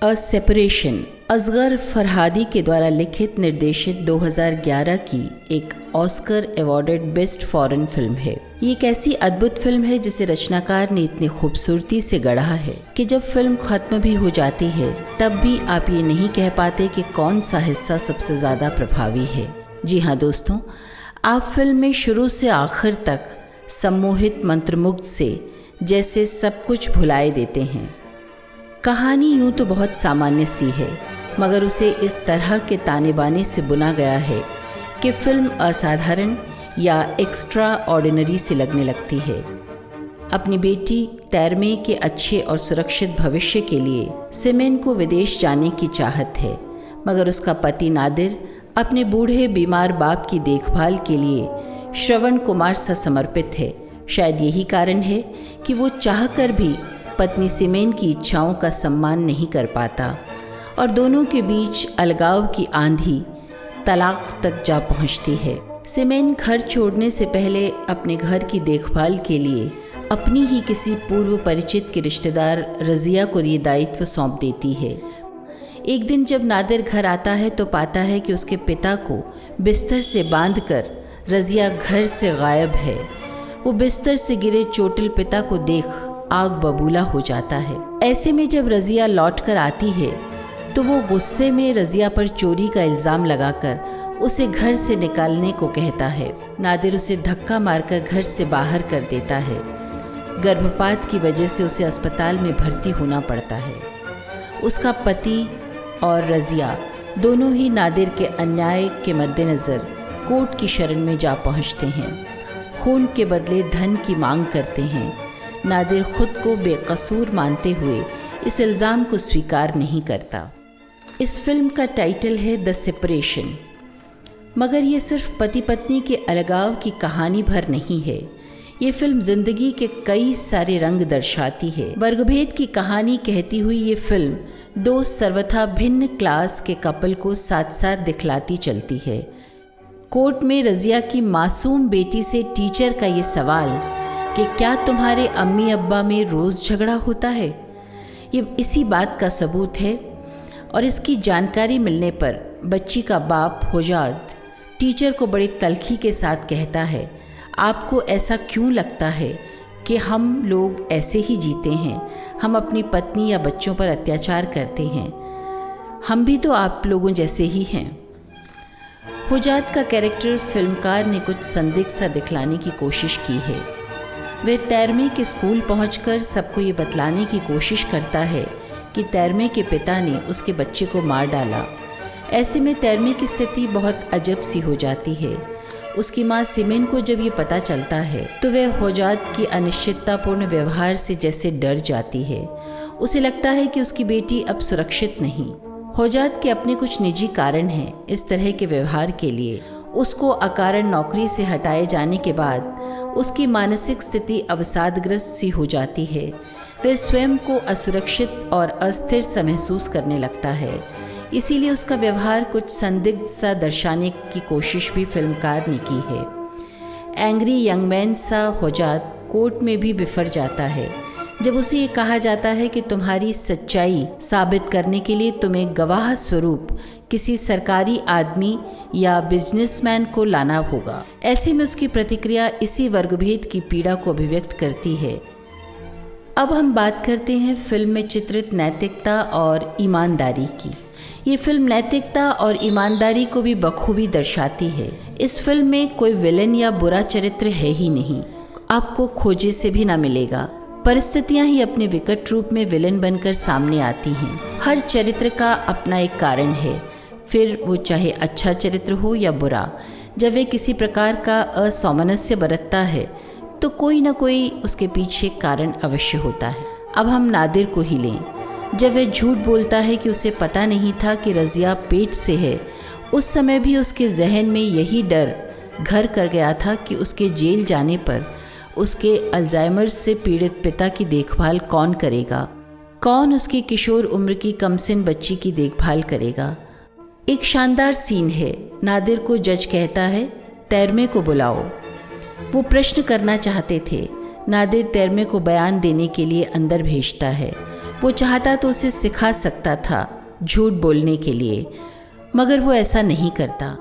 A separation Asghar फरहादी के द्वारा लिखित निर्देशित 2011 की एक Oscar awarded best foreign film है। ये एक ऐसी अद्भुत फिल्म है जिसे रचनाकार ने इतनी खूबसूरती से गढ़ा है कि जब फिल्म खत्म भी हो जाती है तब भी आप ये नहीं कह पाते कि कौन सा हिस्सा सबसे ज़्यादा प्रभावी है। जी हाँ दोस्तों, आप फिल्म में शुरू से आखिर तक सम्मोहित मंत्रमुग्ध से जैसे सब कुछ भुलाए देते हैं। कहानी यूँ तो बहुत सामान्य सी है, मगर उसे इस तरह के ताने बाने से बुना गया है कि फिल्म असाधारण या एक्स्ट्रा ऑर्डिनरी से लगने लगती है। अपनी बेटी तैरमे के अच्छे और सुरक्षित भविष्य के लिए सिमेन को विदेश जाने की चाहत है, मगर उसका पति नादिर अपने बूढ़े बीमार बाप की देखभाल के लिए श्रवण कुमार सा समर्पित है। शायद यही कारण है कि वो चाहकर भी पत्नी सिमेन की इच्छाओं का सम्मान नहीं कर पाता और दोनों के बीच अलगाव की आंधी तलाक तक जा पहुंचती है। सिमेन घर छोड़ने से पहले अपने घर की देखभाल के लिए अपनी ही किसी पूर्व परिचित के रिश्तेदार रज़िया को ये दायित्व सौंप देती है। एक दिन जब नादिर घर आता है तो पाता है कि उसके पिता को बिस्तर से बांधकर रज़िया घर से गायब है। वो बिस्तर से गिरे चोटिल पिता को देख आग बबूला हो जाता है। ऐसे में जब रज़िया लौट कर आती है तो वो गुस्से में रज़िया पर चोरी का इल्ज़ाम लगाकर उसे घर से निकालने को कहता है। नादिर उसे धक्का मारकर घर से बाहर कर देता है। गर्भपात की वजह से उसे अस्पताल में भर्ती होना पड़ता है। उसका पति और रज़िया दोनों ही नादिर के अन्याय के मद्देनज़र कोर्ट की शरण में जा पहुंचते हैं। खून के बदले धन की मांग करते हैं। नादिर खुद को बेकसूर मानते हुए इस इल्ज़ाम को स्वीकार नहीं करता। इस फिल्म का टाइटल है द सेपरेशन, मगर ये सिर्फ पति पत्नी के अलगाव की कहानी भर नहीं है। ये फिल्म जिंदगी के कई सारे रंग दर्शाती है। वर्गभेद की कहानी कहती हुई ये फिल्म दो सर्वथा भिन्न क्लास के कपल को साथ साथ दिखलाती चलती है। कोर्ट में रज़िया की मासूम बेटी से टीचर का ये सवाल कि क्या तुम्हारे अम्मी अब्बा में रोज़ झगड़ा होता है, ये इसी बात का सबूत है। और इसकी जानकारी मिलने पर बच्ची का बाप होजाद टीचर को बड़ी तल्खी के साथ कहता है, आपको ऐसा क्यों लगता है कि हम लोग ऐसे ही जीते हैं? हम अपनी पत्नी या बच्चों पर अत्याचार करते हैं। हम भी तो आप लोगों जैसे ही हैं। होजाद का कैरेक्टर फिल्मकार ने कुछ संदिग्ध सा दिखलाने की कोशिश की है। वह तैरमे के स्कूल पहुंचकर सबको ये बतलाने की कोशिश करता है कि तैरमे के पिता ने उसके बच्चे को मार डाला। ऐसे में तैरमे की स्थिति बहुत अजब सी हो जाती है। उसकी माँ सिमेन को जब ये पता चलता है तो वह होजाद की अनिश्चिततापूर्ण व्यवहार से जैसे डर जाती है। उसे लगता है कि उसकी बेटी अब सुरक्षित नहीं। होजाद के अपने कुछ निजी कारण हैं इस तरह के व्यवहार के लिए। उसको अकारण नौकरी से हटाए जाने के बाद उसकी मानसिक स्थिति अवसादग्रस्त सी हो जाती है। वह स्वयं को असुरक्षित और अस्थिर सा महसूस करने लगता है। इसीलिए उसका व्यवहार कुछ संदिग्ध सा दर्शाने की कोशिश भी फिल्मकार ने की है। एंग्री यंग मैन सा होजाद कोर्ट में भी बिफर जाता है जब उसे ये कहा जाता है कि तुम्हारी सच्चाई साबित करने के लिए तुम्हें गवाह स्वरूप किसी सरकारी आदमी या बिजनेसमैन को लाना होगा। ऐसे में उसकी प्रतिक्रिया इसी वर्गभेद की पीड़ा को अभिव्यक्त करती है। अब हम बात करते हैं फिल्म में चित्रित नैतिकता और ईमानदारी की। ये फिल्म नैतिकता और ईमानदारी को भी बखूबी दर्शाती है। इस फिल्म में कोई विलेन या बुरा चरित्र है ही नहीं, आपको खोजे से भी ना मिलेगा। परिस्थितियां ही अपने विकट रूप में विलेन बनकर सामने आती हैं। हर चरित्र का अपना एक कारण है, फिर वो चाहे अच्छा चरित्र हो या बुरा। जब वह किसी प्रकार का असौमनस्य बरतता है तो कोई ना कोई उसके पीछे कारण अवश्य होता है। अब हम नादिर को ही लें। जब वह झूठ बोलता है कि उसे पता नहीं था कि रज़िया पेट से है, उस समय भी उसके जहन में यही डर घर कर गया था कि उसके जेल जाने पर उसके अल्जाइमर से पीड़ित पिता की देखभाल कौन करेगा, कौन उसकी किशोर उम्र की कमसिन बच्ची की देखभाल करेगा। एक शानदार सीन है। नादिर को जज कहता है, तैरमे को बुलाओ। वो प्रश्न करना चाहते थे। नादिर तैरमे को बयान देने के लिए अंदर भेजता है। वो चाहता तो उसे सिखा सकता था झूठ बोलने के लिए, मगर वो ऐसा नहीं करता।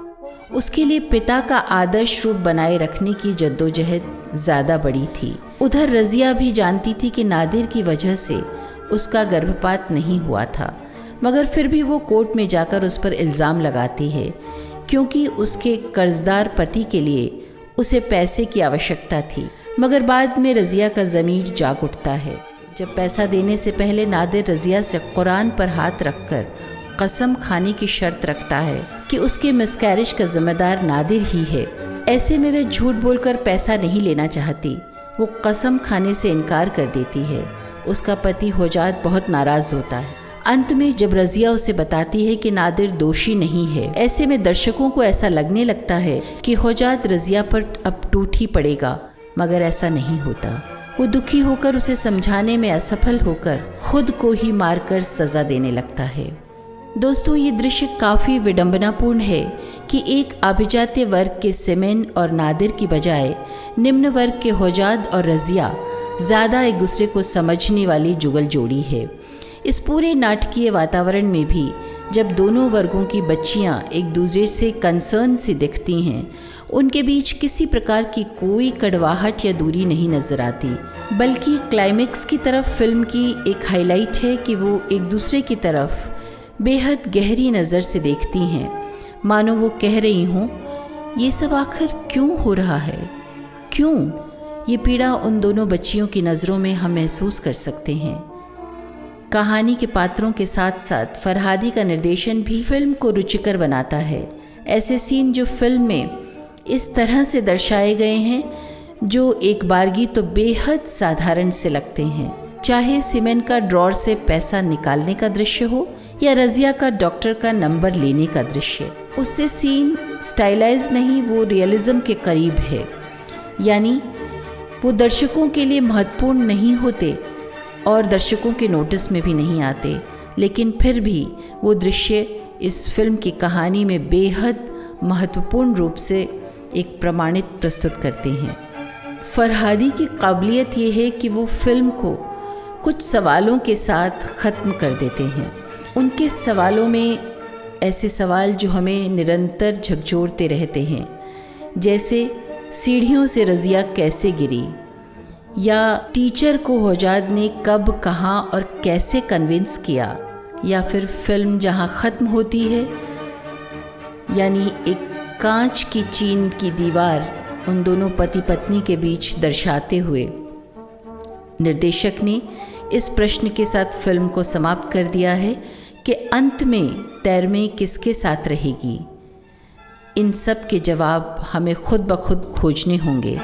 उसके लिए पिता का आदर्श रूप बनाए रखने की जद्दोजहद ज़्यादा बड़ी थी। उधर रज़िया भी जानती थी कि नादिर की वजह से उसका गर्भपात नहीं हुआ था, मगर फिर भी वो कोर्ट में जाकर उस पर इल्ज़ाम लगाती है क्योंकि उसके कर्जदार पति के लिए उसे पैसे की आवश्यकता थी। मगर बाद में रज़िया का ज़मीर जाग उठता है जब पैसा देने से पहले नादिर रज़िया से कुरान पर हाथ रखकर कसम खाने की शर्त रखता है कि उसके मिसकैरेज का जिम्मेदार नादिर ही है। ऐसे में वह झूठ बोलकर पैसा नहीं लेना चाहती। वो कसम खाने से इनकार कर देती है। उसका पति होजात बहुत नाराज़ होता है। अंत में जब रज़िया उसे बताती है कि नादिर दोषी नहीं है, ऐसे में दर्शकों को ऐसा लगने लगता है कि होजात रज़िया पर अब टूट ही पड़ेगा, मगर ऐसा नहीं होता। वो दुखी होकर उसे समझाने में असफल होकर खुद को ही मारकर सज़ा देने लगता है। दोस्तों, ये दृश्य काफ़ी विडंबनापूर्ण है कि एक अभिजात्य वर्ग के सिमेन और नादिर की बजाय निम्न वर्ग के होजात और रज़िया ज़्यादा एक दूसरे को समझने वाली जुगल जोड़ी है। इस पूरे नाटकीय वातावरण में भी जब दोनों वर्गों की बच्चियां एक दूसरे से कंसर्न सी दिखती हैं, उनके बीच किसी प्रकार की कोई कड़वाहट या दूरी नहीं नज़र आती, बल्कि क्लाइमेक्स की तरफ फिल्म की एक हाईलाइट है कि वो एक दूसरे की तरफ बेहद गहरी नज़र से देखती हैं, मानो वो कह रही हों, ये सब आखिर क्यों हो रहा है, क्यों? ये पीड़ा उन दोनों बच्चियों की नज़रों में हम महसूस कर सकते हैं। कहानी के पात्रों के साथ साथ फरहादी का निर्देशन भी फिल्म को रुचिकर बनाता है। ऐसे सीन जो फिल्म में इस तरह से दर्शाए गए हैं जो एक बारगी तो बेहद साधारण से लगते हैं, चाहे सिमेन का ड्रॉर से पैसा निकालने का दृश्य हो या रज़िया का डॉक्टर का नंबर लेने का दृश्य। उससे सीन स्टाइलाइज नहीं, वो रियलिज्म के करीब है। यानी वो दर्शकों के लिए महत्वपूर्ण नहीं होते और दर्शकों के नोटिस में भी नहीं आते, लेकिन फिर भी वो दृश्य इस फिल्म की कहानी में बेहद महत्वपूर्ण रूप से एक प्रमाणित प्रस्तुत करते हैं। फरहादी की काबिलियत ये है कि वो फिल्म को कुछ सवालों के साथ ख़त्म कर देते हैं। उनके सवालों में ऐसे सवाल जो हमें निरंतर झकझोरते रहते हैं, जैसे सीढ़ियों से रज़िया कैसे गिरी, या टीचर को होजात ने कब, कहाँ और कैसे कन्विंस किया, या फिर फिल्म जहाँ ख़त्म होती है, यानी एक कांच की चीन की दीवार उन दोनों पति पत्नी के बीच दर्शाते हुए निर्देशक ने इस प्रश्न के साथ फिल्म को समाप्त कर दिया है कि अंत में तैरमे किसके साथ रहेगी। इन सब के जवाब हमें खुद ब खुद खोजने होंगे।